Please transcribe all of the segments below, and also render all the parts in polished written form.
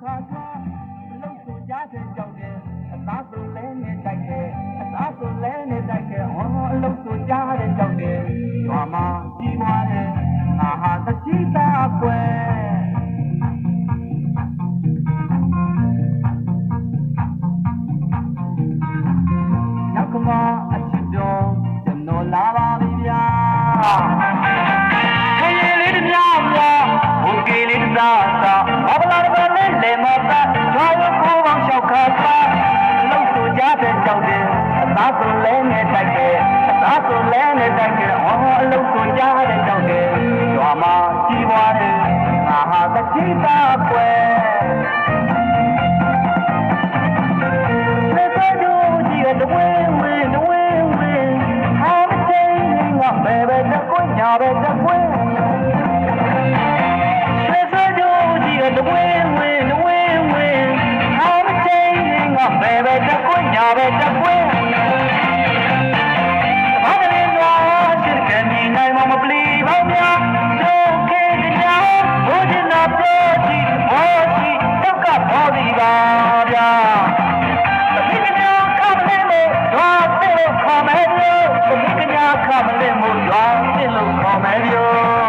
ခါကျွာလုံဆိုကြတဲ့ကြောင့်တဲ့အသားဆိုလဲနေတိုက်တယ်အသားဆိုလဲနေတိုက်တယ်ဟောအလုံဆိုကြတဲ့ကြောင့်ရွာမှာကြီးပွားတယ်ငါဟာတတိတာကွယ်နောက်ကမှအချစ်တော်ကျွန်တော်လာပါပြီဗျာခရင်လေးတစ်မြောက်မြောက်ဘုံကြီးလေးတစ်စားစားဘာဗလာတစ်ပတ်လေးလေမပတ်ရွာရကိုပေါင်းလျှောက်ခါစားလုံဆိုကြတဲ့ကြောင့်အသားဆိုလဲနေတိုက်တယ်အသားဆိုလဲနေတိုက်တယ်ဟောအလုံဆိုကြတဲ့ကြောင့်ရွာမှာကြီးပွားတယ်ငါဟာတတိတာကွယ်the wind, wind, the wind, wind. I'm changing up, baby. The wind, yeah, baby, the wind. The wind, wind, the wind, wind. I'm changing up, baby. The wind, yeah, baby, the wind. I'm in love, she can be nice, mama, believe I'm ya. Don't care the now, holding up, dirty, oh, she took up all the guard. Come and let me drive in the comedy.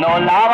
No la